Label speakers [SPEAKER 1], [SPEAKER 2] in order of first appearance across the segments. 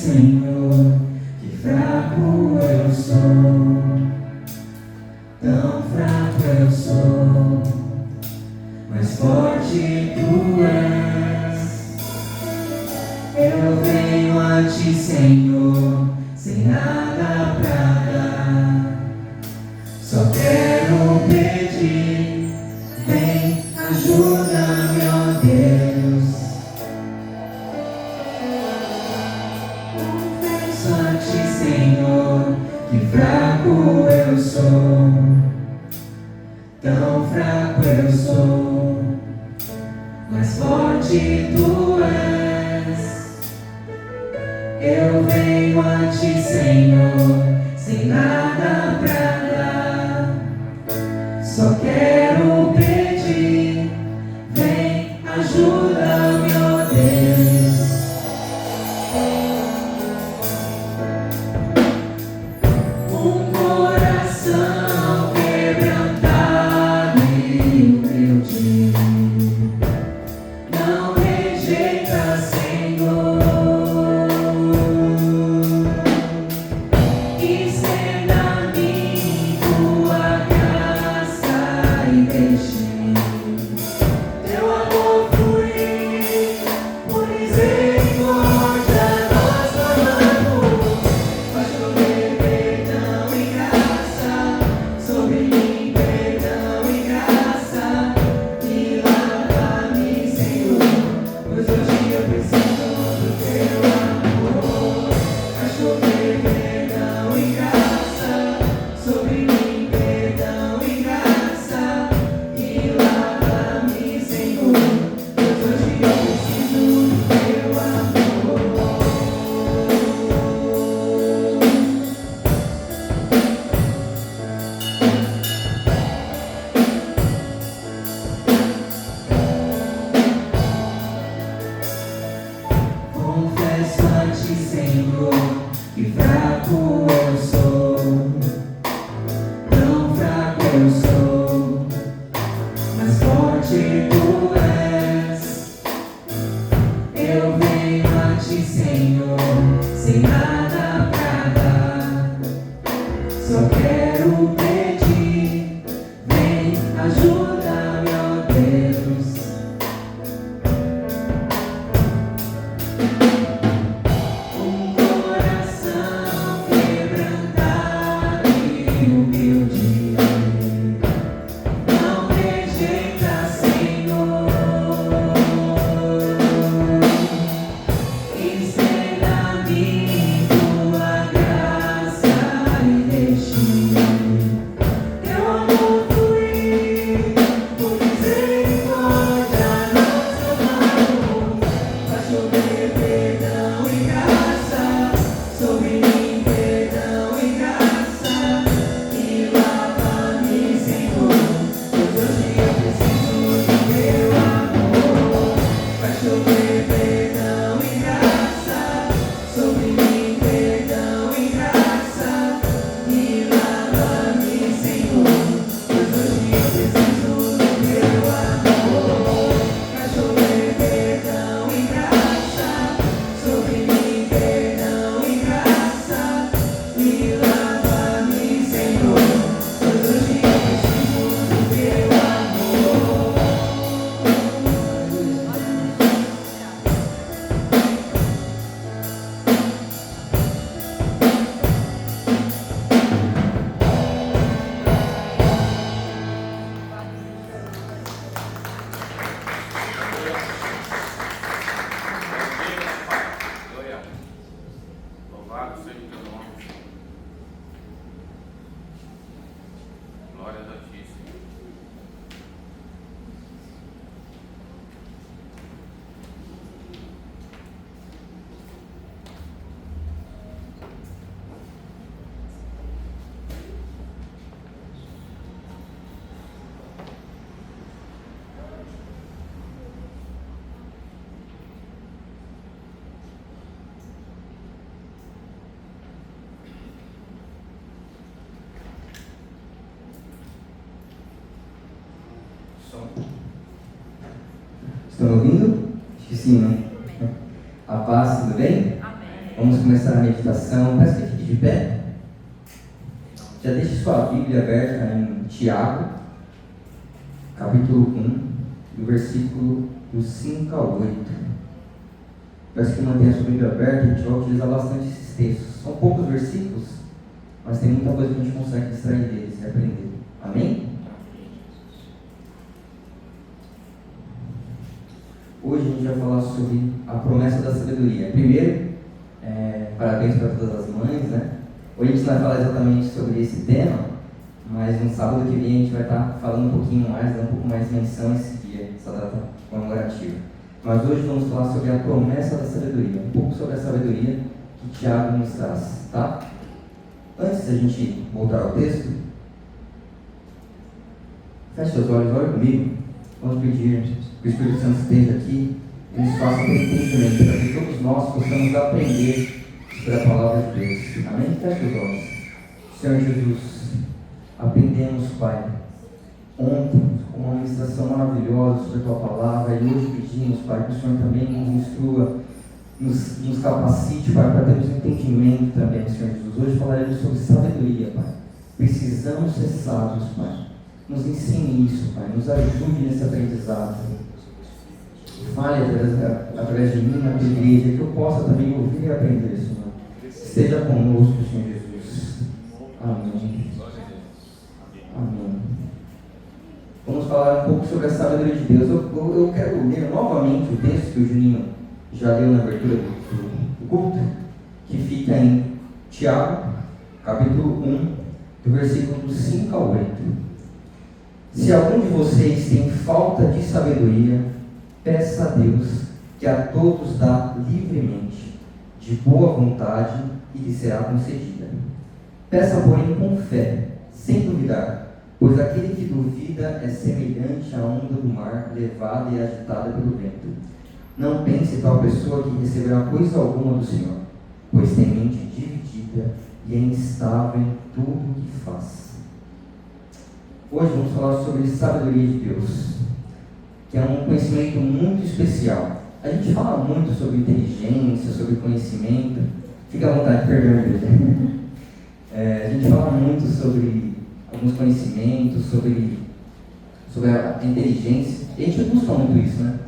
[SPEAKER 1] Senhor, que fraco eu sou, tão fraco eu sou, mas forte tu és. Eu venho a ti, Senhor, sem nada pra dar, só quero pedir, vem, ajuda-me, ó Deus. Senhor, que fraco eu sou, tão fraco eu sou, mas forte tu és. Eu venho a ti, Senhor, sem nada pra dar, só quero pedir, vem, ajuda-me, ó Deus. Que fraco eu sou, tão fraco eu sou, mas forte tu és. Eu venho a ti, Senhor, sem nada pra dar, só quero pedir, vem, ajuda-me, ó Deus. Um coração quebrantado e humilde, não rejeita, Senhor. Estenda-me tua graça e deixe teu amor fluir, por misericórdia nosso lado. Faz chover perdão e graça sobre mim, perdão e graça, e lava-me, Senhor, pois hoje eu preciso do teu amor. Faz chover perdão e graça sobre mim, perdão e graça, e lava-me, Senhor, pois hoje eu preciso do teu amor. Faz chover perdão e graça sobre mim, perdão e graça, e lava-me, Senhor, pois hoje eu preciso do teu amor.
[SPEAKER 2] Louvado seja o teu nome. Glórias a ti, Senhor.
[SPEAKER 3] Estão me ouvindo? Acho que sim, né? A paz, tudo bem? Vamos começar a meditação. Peço que fique de pé. Já deixe sua Bíblia aberta em Tiago, capítulo 1, do versículo do 5 ao 8. Peço que mantenha a sua Bíblia aberta. A gente vai utilizar bastante esses textos. São poucos versículos, mas tem muita coisa que a gente consegue extrair deles e aprender. Amém? Hoje a gente vai falar sobre a promessa da sabedoria. Primeiro, parabéns para todas as mães, né? Hoje a gente não vai falar exatamente sobre esse tema, mas no sábado que vem a gente vai estar falando um pouquinho mais, dando um pouco mais de menção a esse dia, essa data comemorativa. Mas hoje vamos falar sobre a promessa da sabedoria, um pouco sobre a sabedoria que Tiago nos traz, tá? Antes da gente voltar ao texto, feche seus olhos, olhe comigo. Vamos pedir que o Espírito Santo esteja aqui e nos faça ter entendimento, para que todos nós possamos aprender sobre a palavra de Deus. Amém? Feche os olhos. Senhor Jesus, aprendemos, Pai, ontem com uma ministração maravilhosa sobre a Tua palavra, e hoje pedimos, Pai, que o Senhor também nos instrua, nos capacite, Pai, para termos entendimento também, Senhor Jesus. Hoje falaremos sobre sabedoria, Pai. Precisamos ser sábios, Pai. Nos ensine isso, Pai. Nos ajude nesse aprendizado. Fale através de mim na tua igreja, que eu possa também ouvir e aprender, Senhor. Esteja conosco, Senhor Jesus. Amém. Amém. Vamos falar um pouco sobre a sabedoria de Deus. Eu quero ler novamente o texto que o Juninho já leu na abertura do culto, que fica em Tiago, capítulo 1, do versículo 5 ao 8. Se algum de vocês tem falta de sabedoria, peça a Deus, que a todos dá livremente, de boa vontade, e lhe será concedida. Peça, porém, com fé, sem duvidar, pois aquele que duvida é semelhante à onda do mar, levada e agitada pelo vento. Não pense tal pessoa que receberá coisa alguma do Senhor, pois tem mente dividida própria e é instável em tudo o que faz. Hoje vamos falar sobre sabedoria de Deus, que é um conhecimento muito especial. A gente fala muito sobre inteligência, sobre conhecimento. Fica à vontade, perdão, igreja. A gente fala muito sobre alguns conhecimentos, sobre a inteligência. E a gente busca muito isso, né?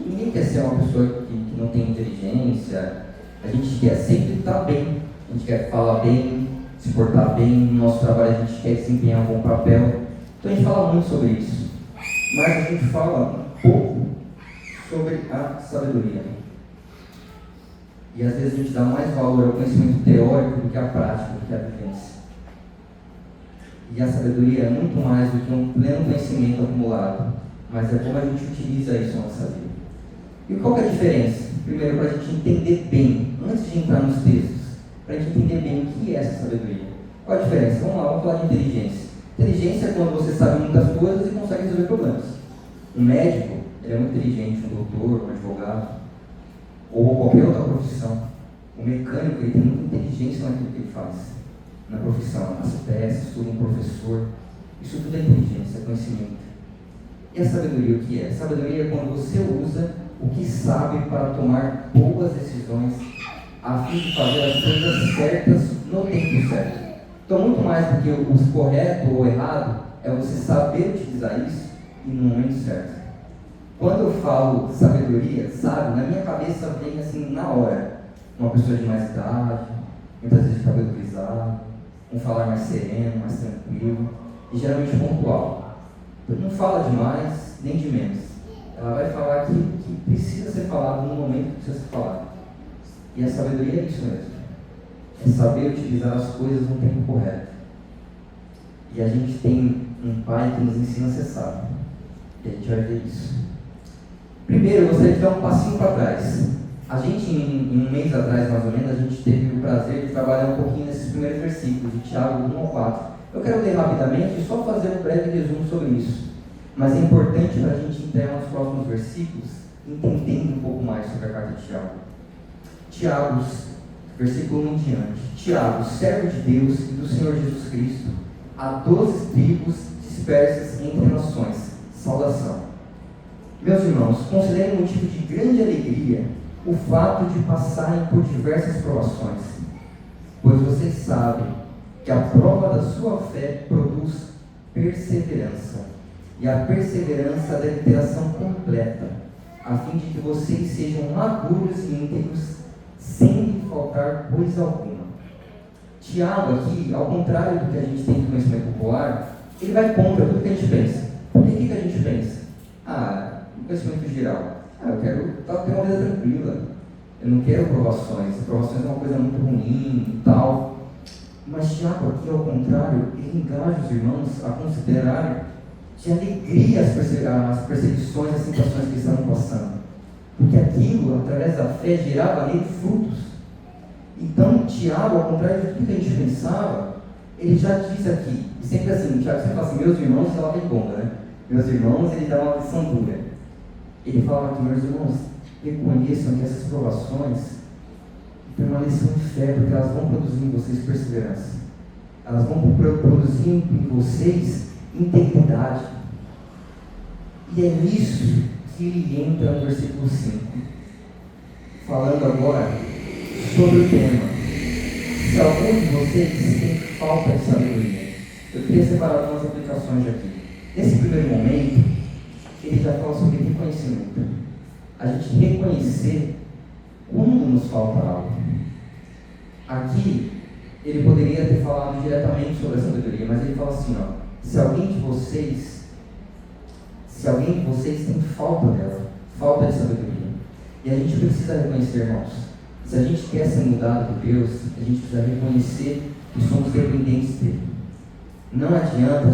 [SPEAKER 3] Ninguém quer ser uma pessoa que não tem inteligência. A gente quer sempre estar bem. A gente quer falar bem, se portar bem. No nosso trabalho a gente quer desempenhar um bom papel. Então a gente fala muito sobre isso. Mas a gente fala um pouco sobre a sabedoria. E às vezes a gente dá mais valor ao conhecimento teórico do que à prática, do que à vivência. E a sabedoria é muito mais do que um pleno conhecimento acumulado, mas é como a gente utiliza isso na nossa vida. E qual que é a diferença? Primeiro, para a gente entender bem, antes de entrar nos textos, para a gente entender bem o que é essa sabedoria. Qual a diferença? Vamos lá, vamos falar de inteligência. Inteligência é quando você sabe muitas coisas e consegue resolver problemas. Um médico, ele é muito inteligente, um doutor, um advogado, ou qualquer outra profissão. O mecânico, ele tem muita inteligência naquilo que ele faz, na profissão, nas peças, tudo, um professor. Isso tudo é inteligência, é conhecimento. E a sabedoria, o que é? Sabedoria é quando você usa o que sabe para tomar boas decisões, a fim de fazer as coisas certas no tempo certo. Então, muito mais do que o correto ou errado, é você saber utilizar isso e no momento certo. Quando eu falo sabedoria, sabe, na minha cabeça vem assim, na hora, uma pessoa de mais idade, muitas vezes de cabelo grisalho, um falar mais sereno, mais tranquilo, e geralmente pontual. Não fala de mais, nem de menos. Ela vai falar aquilo que precisa ser falado no momento que precisa ser falado. E a sabedoria é isso mesmo. É saber utilizar as coisas no tempo correto. E a gente tem um pai que nos ensina a ser sábio. E a gente vai ver isso. Primeiro, eu gostaria de dar um passinho para trás. A gente, em um mês atrás, mais ou menos, a gente teve o prazer de trabalhar um pouquinho nesses primeiros versículos, de Tiago 1 ao 4. Eu quero ler rapidamente e só fazer um breve resumo sobre isso. Mas é importante para a gente entrar nos próximos versículos, entendendo um pouco mais sobre a carta de Tiago. Tiago, versículo 1 em diante. Tiago, servo de Deus e do Senhor Jesus Cristo, a 12 tribos dispersas entre nações. Saudação. Meus irmãos, considerem motivo de grande alegria o fato de passarem por diversas provações, pois vocês sabem que a prova da sua fé produz perseverança, e a perseverança deve ter ação completa, a fim de que vocês sejam maduros e íntegros, sem faltar coisa alguma. Tiago aqui, ao contrário do que a gente tem de conhecimento popular, ele vai contra tudo que a gente pensa. Por que a gente pensa? No conhecimento geral, eu quero ter uma vida tranquila, eu não quero provações é uma coisa muito ruim e tal. Mas Tiago aqui, ao contrário, ele engaja os irmãos a considerar de alegria as perseguições, as tentações que estavam passando, porque aquilo, através da fé, gerava nele frutos. Então, Tiago, ao contrário de tudo que a gente pensava, ele já diz aqui, e sempre assim, Tiago sempre fala assim, meus irmãos, ela vem bomba, né? Meus irmãos, ele dá uma lição dura. Ele fala aqui, meus irmãos, reconheçam que essas provações permaneçam em fé, porque elas vão produzir em vocês perseverança. Elas vão produzir em vocês integridade. E é nisso que ele entra no versículo 5, falando agora sobre o tema. Se algum de vocês tem falta de sabedoria, eu queria separar algumas aplicações aqui. Nesse primeiro momento, ele já fala sobre reconhecimento. A gente reconhecer quando nos falta algo. Aqui, ele poderia ter falado diretamente sobre a sabedoria, mas ele fala assim, se alguém de vocês tem falta dela, falta de sabedoria. E a gente precisa reconhecer, irmãos, se a gente quer ser mudado por Deus, a gente precisa reconhecer que somos dependentes dele. Não adianta a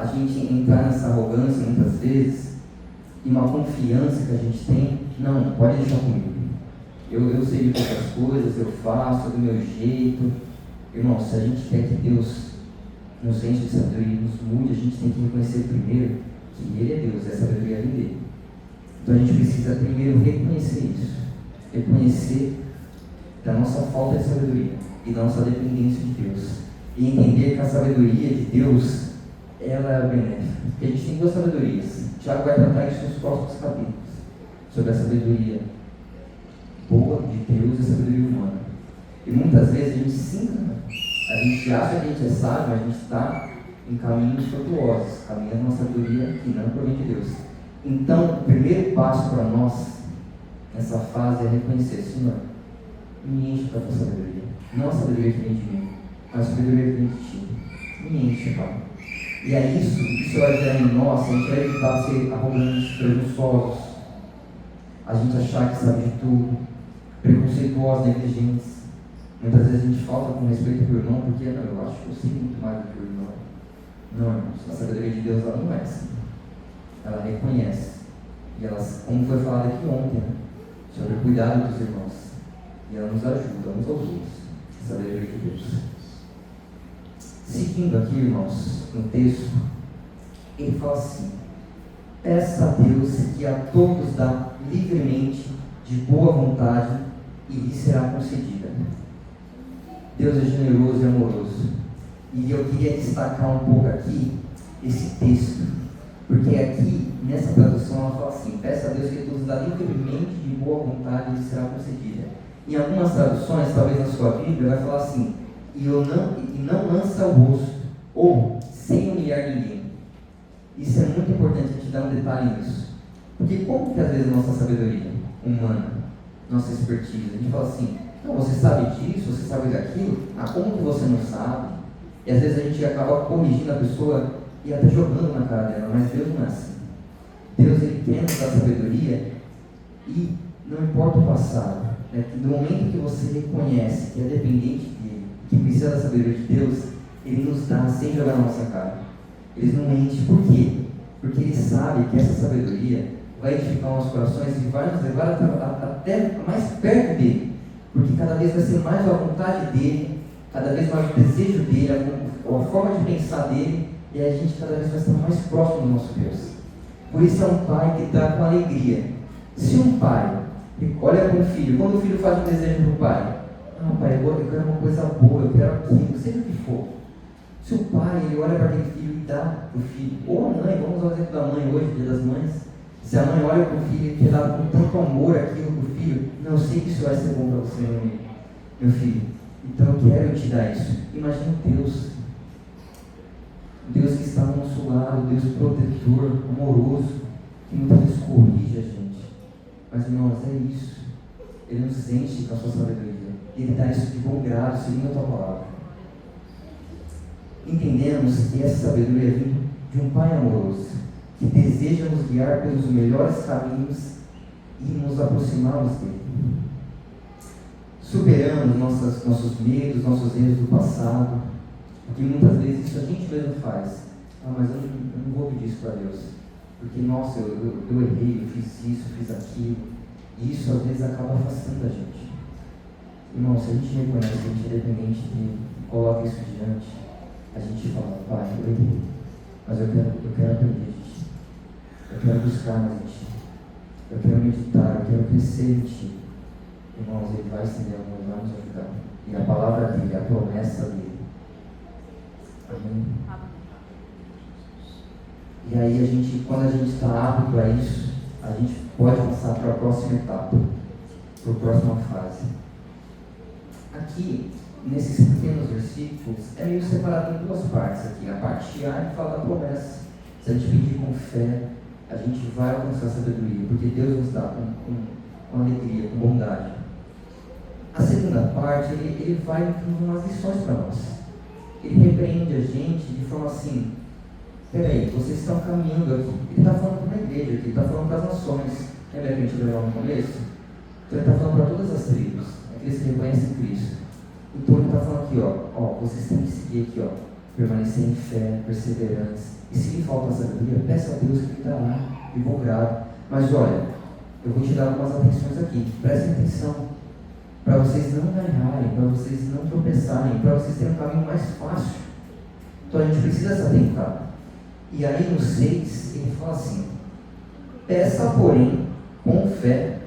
[SPEAKER 3] gente entrar nessa arrogância muitas vezes, e uma confiança que a gente tem, não, pode deixar comigo. Eu sei de outras coisas, eu faço do meu jeito. Irmão, se a gente quer que Deus nos enche de sabedoria e nos mude, a gente tem que reconhecer primeiro que Ele é Deus, e a sabedoria vem dele. Então a gente precisa primeiro reconhecer isso, reconhecer da nossa falta de sabedoria. e da nossa dependência de Deus. E entender que a sabedoria de Deus, ela é benéfica. Porque a gente tem duas sabedorias. Tiago vai tratar isso nos próximos capítulos, sobre a sabedoria boa de Deus e a sabedoria humana. E muitas vezes a gente se engana. A gente acha que a gente é sábio, mas a gente está em caminhos tortuosos, caminhando uma sabedoria que não provém de Deus. Então, o primeiro passo para nós nessa fase é reconhecer: Senhor, me enche da tua sabedoria. Não a sabedoria que vem de mim, mas a sabedoria que vem de ti. Me enche, Pai. E é isso vai gerar em nós, a gente vai evitar ser arrogantes, presunçosos, a gente achar que sabe de tudo, preconceituosos, negligentes. Muitas vezes a gente falta com respeito ao irmão, porque não, eu acho que eu sei muito mais do que o irmão. Não, irmãos, a sabedoria de Deus ela não é assim. Ela reconhece. E ela, como foi falado aqui ontem, né, sobre o cuidado dos irmãos. E ela nos ajuda uns aos outros. A sabedoria de Deus. Seguindo aqui, irmãos, no texto, ele fala assim: peça a Deus que a todos dá livremente, de boa vontade, e lhe será concedida. Deus é generoso e amoroso. E eu queria destacar um pouco aqui esse texto, porque aqui, nessa tradução, ela fala assim: peça a Deus que a todos dá livremente, de boa vontade, e lhe será concedida. Em algumas traduções, talvez na sua Bíblia, vai falar assim: e não lança o rosto, ou sem humilhar ninguém. Isso é muito importante a gente dar um detalhe nisso. Porque como que às vezes a nossa sabedoria humana, nossa expertise, a gente fala assim: não, você sabe disso, você sabe daquilo, como que você não sabe? E às vezes a gente acaba corrigindo a pessoa e até jogando na cara dela, mas Deus não é assim. Deus, Ele quer nos dar sabedoria, e não importa o passado, que no momento que você reconhece que é dependente dele, que precisa da sabedoria de Deus, Ele nos dá sem jogar na nossa cara. Ele não mente. Por quê? Porque Ele sabe que essa sabedoria vai edificar nossos corações e vai nos levar até mais perto dele. Porque cada vez vai ser mais a vontade dele, cada vez mais o desejo dele, a forma de pensar dele, e a gente cada vez vai estar mais próximo do nosso Deus. Por isso é um pai que dá com alegria. Se um pai olha para um filho, quando o filho faz um desejo para o pai: não, pai, eu quero uma coisa boa, eu quero aquilo, seja o que for. Se o pai ele olha para aquele filho e dá para o filho, ou a mãe, vamos usar o exemplo da mãe hoje, Dia das Mães. Se a mãe olha para o filho e quer dar com tanto amor aquilo para o filho: não, eu sei que isso vai ser bom para você, meu filho, então eu quero te dar isso. Imagina Deus que está ao nosso lado, Deus protetor, amoroso, que muitas vezes corrige a gente. Mas, irmãos, é isso. Ele nos enche com a sua sabedoria. Ele dá isso de bom grado, seguindo a tua palavra. Entendemos que essa sabedoria vem de um Pai amoroso, que deseja nos guiar pelos melhores caminhos e nos aproximarmos dele. Superando nossos medos, nossos erros do passado, porque muitas vezes isso a gente mesmo faz. Mas eu não vou pedir isso para Deus, porque, nossa, eu errei, eu fiz isso, eu fiz aquilo, e isso às vezes acaba afastando a gente. Irmão, se a gente reconhece que a gente é dependente dele, coloca isso diante, a gente fala: pai, eu errei, mas eu quero aprender de ti, eu quero buscar mais em ti, eu quero meditar, eu quero crescer em ti. Irmãos, ele vai estender a mão e vai nos ajudar. E a palavra dele, a promessa dele. Amém? E aí quando a gente está apto para isso, a gente pode passar para a próxima etapa, para a próxima fase. Aqui, nesses pequenos versículos, é meio separado em duas partes aqui. A parte A que fala da promessa. Se a gente pedir com fé, a gente vai alcançar a sabedoria, porque Deus nos dá com alegria, com bondade. A segunda parte, ele vai dando umas lições para nós. Ele repreende a gente de forma assim: peraí, vocês estão caminhando aqui. Ele está falando para a igreja aqui, ele está falando para as nações. Lembra que a gente leu lá no começo? Então ele está falando para todas as tribos, aqueles que reconhecem Cristo. Então ele está falando aqui, ó, vocês têm que seguir aqui, permanecer em fé, perseverantes. E se lhe falta sabedoria, peça a Deus que lhe dará de bom grado. Mas olha, eu vou te dar algumas atenções aqui, prestem atenção, para vocês não errarem, para vocês não tropeçarem, para vocês terem um caminho mais fácil. Então a gente precisa se atentar. E aí no 6, ele fala assim: peça, porém, com fé,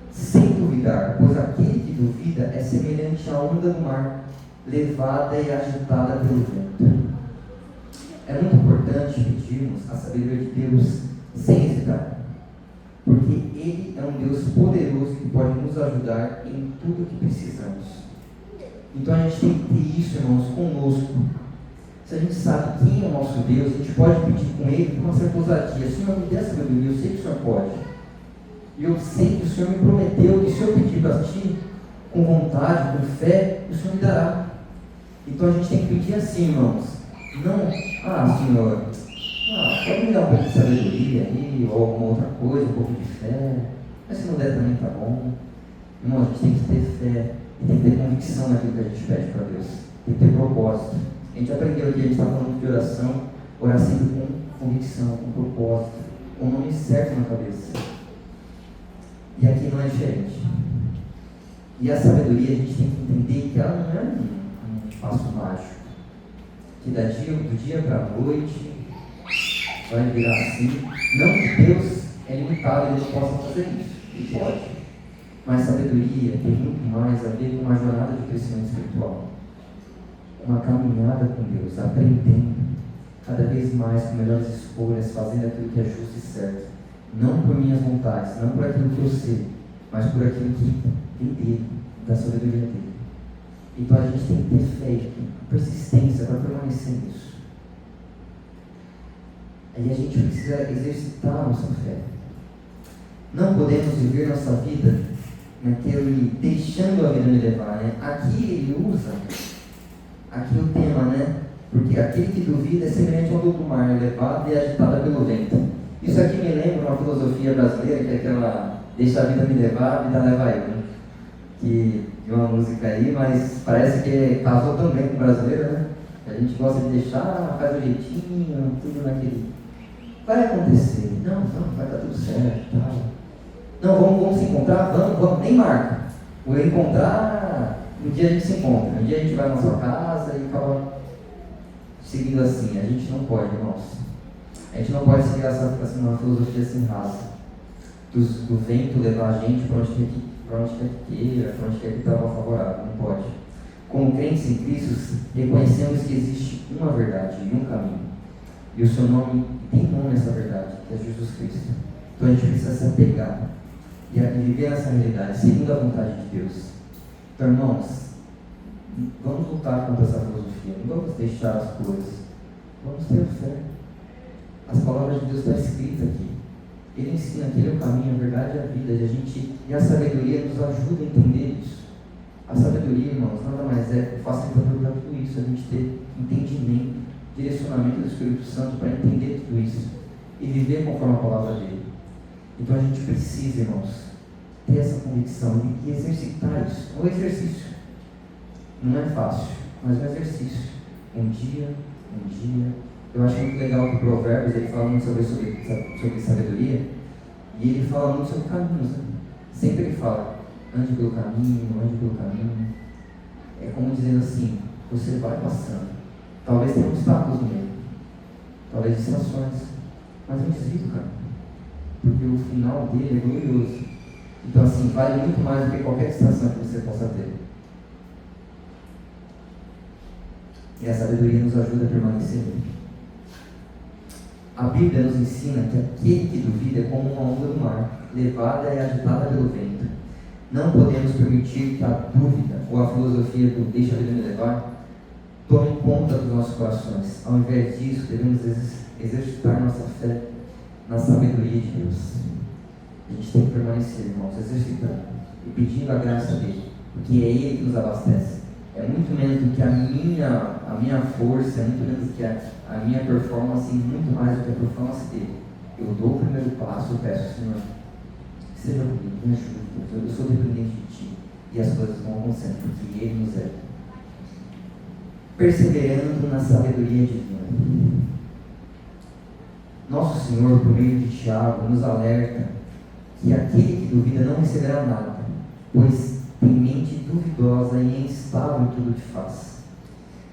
[SPEAKER 3] sem duvidar, pois aquele que duvida é semelhante à onda do mar, levada e agitada pelo vento. É muito importante pedirmos a sabedoria de Deus sem hesitar, porque Ele é um Deus poderoso que pode nos ajudar em tudo o que precisamos. Então a gente tem que ter isso, irmãos, conosco. Se a gente sabe quem é o nosso Deus, a gente pode pedir com Ele com uma certa ousadia: Senhor, me dê a sabedoria, eu sei que o Senhor pode. E eu sei que o Senhor me prometeu que se eu pedir para Ti, com vontade, com fé, o Senhor me dará. Então a gente tem que pedir assim, irmãos. Não, Senhor, pode me dar um pouco de sabedoria aí, ou alguma outra coisa, um pouco de fé. Mas se não der também tá bom. Irmão, a gente tem que ter fé e tem que ter convicção naquilo que a gente pede para Deus. Tem que ter propósito. A gente aprendeu aqui, a gente está falando de oração, orar sempre com convicção, com propósito, com o nome certo na cabeça. E aqui não é diferente. E a sabedoria, a gente tem que entender que ela não é um passo mágico, que do dia para a noite vai virar assim. Não que Deus é limitado, Ele não possa fazer isso. Ele pode. Mas sabedoria tem muito mais a ver com uma jornada de crescimento espiritual, uma caminhada com Deus, aprendendo cada vez mais com melhores escolhas, fazendo aquilo que é justo e certo, não por minhas vontades, não por aquilo que eu sei, mas por aquilo que vem dele, da sabedoria dele. Então a gente tem que ter fé e persistência para permanecer nisso. Aí a gente precisa exercitar a nossa fé. Não podemos viver nossa vida naquele deixando a vida me levar, né? Aqui ele usa o tema, né? Porque aquele que duvida é semelhante a uma onda do mar, levada e agitada pelo vento. Isso aqui me lembra uma filosofia brasileira, que é aquela deixa a vida me levar, a vida leva eu, né? Que de uma música aí, mas parece que casou tão bem com o brasileiro, né? A gente gosta de deixar, faz o jeitinho, tudo naquele. Vai acontecer, não, vai dar tudo certo, tal. Não, vamos se encontrar, vamos, nem marca. Vou encontrar, um dia a gente se encontra, um dia a gente vai na sua casa e acaba seguindo assim. A gente não pode, irmãos. A gente não pode seguir uma filosofia assim rasa. Do vento levar a gente para onde quer que queira, para onde quer que estava favorável. Não pode. Como crentes em Cristo, reconhecemos que existe uma verdade e um caminho. E o seu nome tem nome essa verdade, que é Jesus Cristo. Então a gente precisa se apegar e viver essa realidade, segundo a vontade de Deus. Então, irmãos, vamos lutar contra essa filosofia, não vamos deixar as coisas, vamos ter fé. As palavras de Deus estão escritas aqui. Ele ensina que Ele é o caminho, a verdade e a vida, e a sabedoria nos ajuda a entender isso. A sabedoria, irmãos, nada mais é facilitador para tudo isso, a gente ter entendimento, direcionamento do Espírito Santo para entender tudo isso e viver conforme a palavra dele. Então a gente precisa, irmãos, ter essa convicção e exercitar isso. É um exercício. Não é fácil, mas é um exercício. Um dia. Eu acho muito legal que o Provérbios ele fala muito sobre sabedoria, e ele fala muito sobre caminhos, né? Sempre ele fala, ande pelo caminho. É como dizendo assim, você vai passando. Talvez tenha obstáculos no meio, talvez distrações, mas não desvie do caminho, porque o final dele é glorioso. Então assim, vale muito mais do que qualquer distração que você possa ter. E a sabedoria nos ajuda a permanecer nele. A Bíblia nos ensina que aquele que duvida é como uma onda do mar, levada e agitada pelo vento. Não podemos permitir que a dúvida ou a filosofia do deixa a vida me levar tome conta dos nossos corações. Ao invés disso, devemos exercitar nossa fé na sabedoria de Deus. A gente tem que permanecer, irmãos, exercitando e pedindo a graça dele, porque é Ele que nos abastece. É muito menos do que a minha força, é muito menos do que a minha performance, e muito mais do que a performance dele. Eu dou o primeiro passo, eu peço, Senhor, seja comigo, me ajude, eu sou dependente de Ti, e as coisas vão acontecendo, porque Ele nos é. Perseverando na sabedoria divina. Nosso Senhor, por meio de Tiago, nos alerta que aquele que duvida não receberá nada, pois tem mente duvidosa e instável em tudo que faz.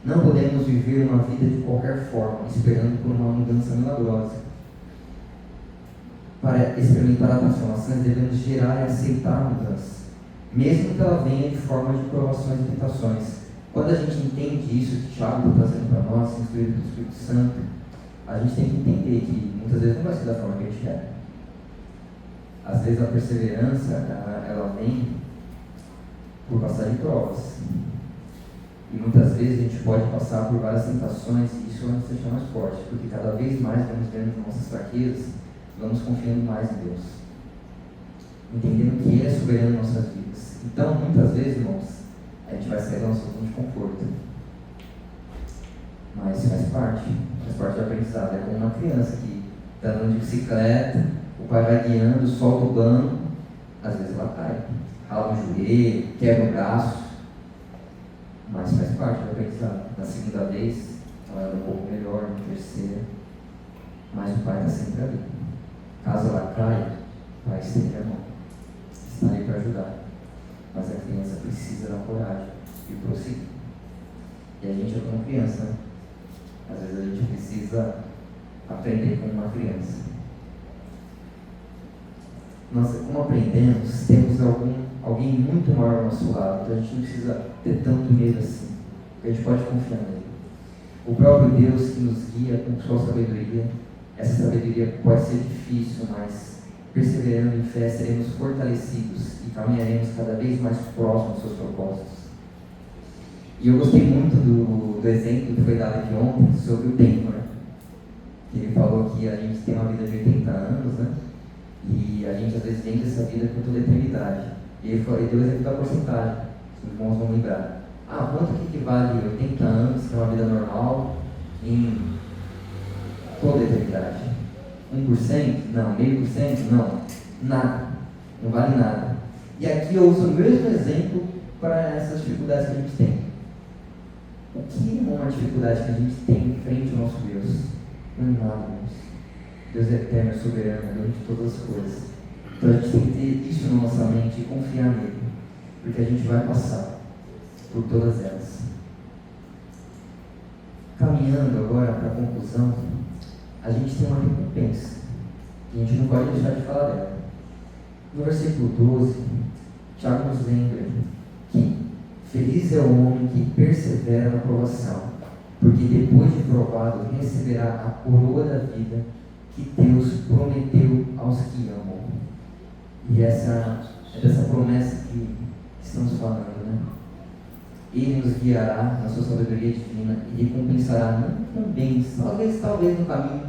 [SPEAKER 3] Não podemos viver uma vida de qualquer forma, esperando por uma mudança milagrosa. Para experimentar a transformação, devemos gerar e aceitar a mudança, mesmo que ela venha de forma de provações e tentações. Quando a gente entende isso que Tiago está trazendo para nós, instruído pelo Espírito Santo, a gente tem que entender que muitas vezes não vai ser da forma que a gente quer. Às vezes a perseverança, ela vem por passar de provas. E muitas vezes a gente pode passar por várias tentações e isso vai nos deixar mais forte, porque cada vez mais vamos vendo nossas fraquezas, vamos confiando mais em Deus. Entendendo que Ele é soberano em nossas vidas. Então, muitas vezes, irmãos, a gente vai sair da nossa zona de conforto. Mas faz parte do aprendizado. É como uma criança que está andando de bicicleta, o pai vai guiando, solta o banco, às vezes ela cai, rala o joelho, quebra o braço, mas faz parte do aprendizado. Na segunda vez, ela anda um pouco melhor, na terceira, mas o pai está sempre ali. Caso ela caia, o pai estende a mão, está ali para ajudar. Mas a criança precisa da coragem e prosseguir. E a gente é como criança, né? Às vezes a gente precisa aprender como uma criança. Nós, como aprendemos, temos alguém muito maior ao nosso lado, então a gente não precisa ter tanto medo assim, porque a gente pode confiar nele. O próprio Deus que nos guia com sua sabedoria, essa sabedoria pode ser difícil, mas perseverando em fé seremos fortalecidos e caminharemos cada vez mais próximos dos seus propósitos. E eu gostei muito do exemplo que foi dado aqui ontem sobre o tempo, né? Ele falou que a gente tem uma vida de 80 anos, né? E a gente às vezes vende essa vida por toda a eternidade. E ele deu o exemplo da porcentagem, os irmãos vão lembrar. Quanto que equivale 80 anos, que é uma vida normal, em toda a eternidade? 1%? Não. Meio por cento? Não. Nada. Não vale nada. E aqui eu uso o mesmo exemplo para essas dificuldades que a gente tem. O que é uma dificuldade que a gente tem em frente ao nosso Deus? Não é nada, irmãos. Deus é eterno, é soberano, é dono de todas as coisas. Então a gente tem que ter isso na nossa mente e confiar nele, porque a gente vai passar por todas elas. Caminhando agora para a conclusão, a gente tem uma recompensa, e a gente não pode deixar de falar dela. No versículo 12, Tiago nos lembra que feliz é o homem que persevera na provação, porque depois de provado receberá a coroa da vida que Deus prometeu aos que amam. E essa é dessa promessa que estamos falando, né? Ele nos guiará na sua sabedoria divina e recompensará não com bens, talvez no caminho,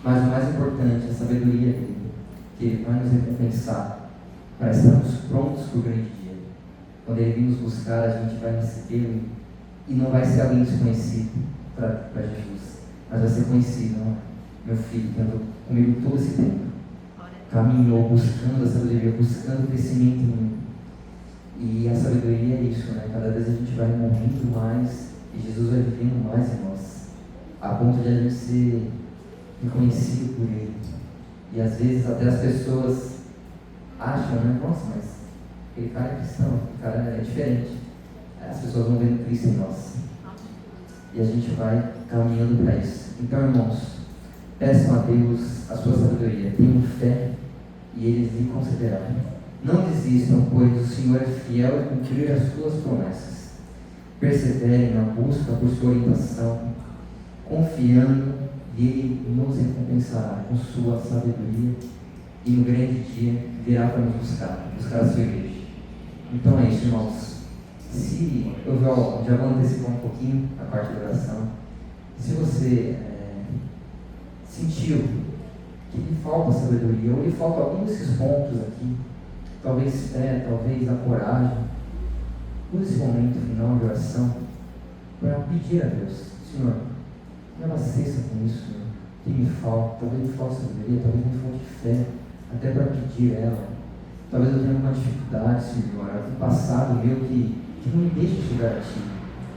[SPEAKER 3] mas o mais importante, a sabedoria dele, que ele vai nos recompensar para estarmos prontos para o grande dia. Quando ele vir nos buscar, a gente vai recebê-lo e não vai ser alguém desconhecido para Jesus, mas vai ser conhecido, não é? Meu filho que andou comigo todo esse tempo, caminhou buscando a sabedoria, buscando o crescimento em mim. E a sabedoria é isso, né? Cada vez a gente vai morrendo mais e Jesus vai vivendo mais em nós, a ponto de a gente ser reconhecido por Ele. E às vezes até as pessoas acham, né? Nossa, mas aquele cara é cristão, aquele cara é diferente. Aí as pessoas vão vendo Cristo em nós. E a gente vai caminhando para isso. Então, irmãos, peçam a Deus a sua sabedoria, tenham fé e Ele lhe concederá. Não desistam, pois o Senhor é fiel em cumprir as suas promessas. Perseverem na busca por sua orientação, confiando e Ele nos recompensará com sua sabedoria e no grande dia virá para nos buscar a sua igreja. Então é isso, irmãos. Se eu já vou antecipar um pouquinho a parte da oração. Se você sentiu que lhe falta sabedoria, ou lhe falta algum desses pontos aqui, talvez fé, talvez a coragem, use esse momento final de oração para pedir a Deus: Senhor, me abasteça com isso, Senhor, que me falta, talvez me falte sabedoria, talvez me falte fé, até para pedir ela. Talvez eu tenha alguma dificuldade, Senhor, algum passado meu que não me deixa chegar a Ti,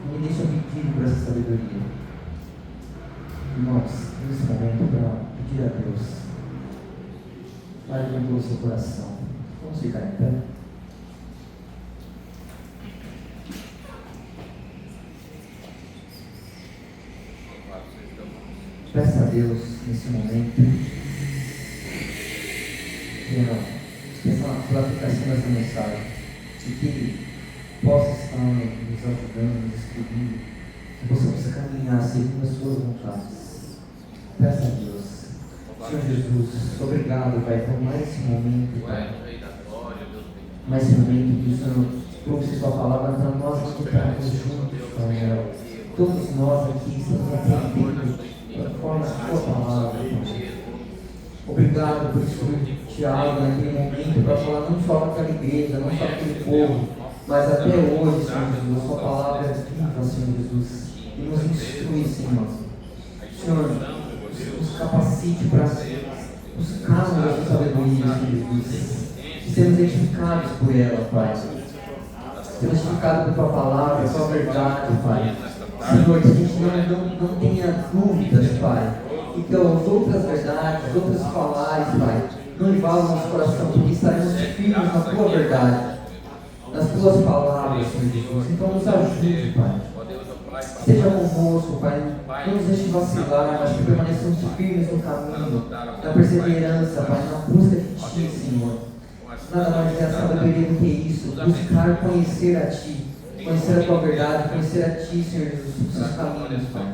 [SPEAKER 3] não me deixa pedir por essa sabedoria. Irmãos, nesse momento, para pedir a Deus, fale com todo o seu coração. Vamos ficar em pé. Peça a Deus nesse momento pela aplicação dessa mensagem, e que Ele possa estar direcionando, nos ajudando, nos instruindo, que possamos caminhar segundo as suas vontades. Peça a Deus. Senhor Jesus, obrigado, Pai, por mais esse momento, Pai. Mais esse momento que o Senhor trouxe sua palavra para nós escutarmos juntos, Pai. Todos nós aqui estamos aprendendo conforme a sua palavra, Pai. Obrigado por isso, Tiago, naquele momento, para falar não só daquela igreja, não só daquele povo, mas até hoje, Senhor Jesus, a sua palavra é viva, Senhor Jesus, e nos instrui, Senhor. Senhor, nos capacite para buscarmos a sua sabedoria, Senhor Jesus, e sermos edificados por ela, Pai. Sermos edificados por tua palavra, por tua verdade, Pai. Senhor, que a gente não tenha dúvidas, Pai. Então, as outras verdades, as outras falares, Pai, não envolvam o nosso coração, porque estaremos firmes na tua verdade, nas tuas palavras, Senhor Jesus. Então, nos ajude, Pai. Esteja conosco, Pai. Não nos deixe vacilar, mas que permaneçamos firmes no caminho, na perseverança, Pai, na busca de Ti, Senhor. Nada mais é a sabedoria do que isso, buscar conhecer a Ti, conhecer a tua verdade, conhecer a Ti, Senhor Jesus, os seus caminhos, Pai.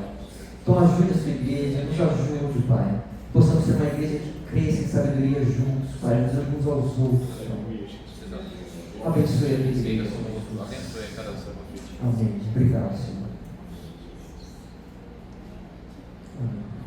[SPEAKER 3] Então ajude a sua igreja, nos ajude, Pai. Possamos ser uma igreja que cresça em sabedoria juntos, Pai, nos uns aos outros, Pai. Abençoe a igreja. Amém. Obrigado, Senhor. Amém.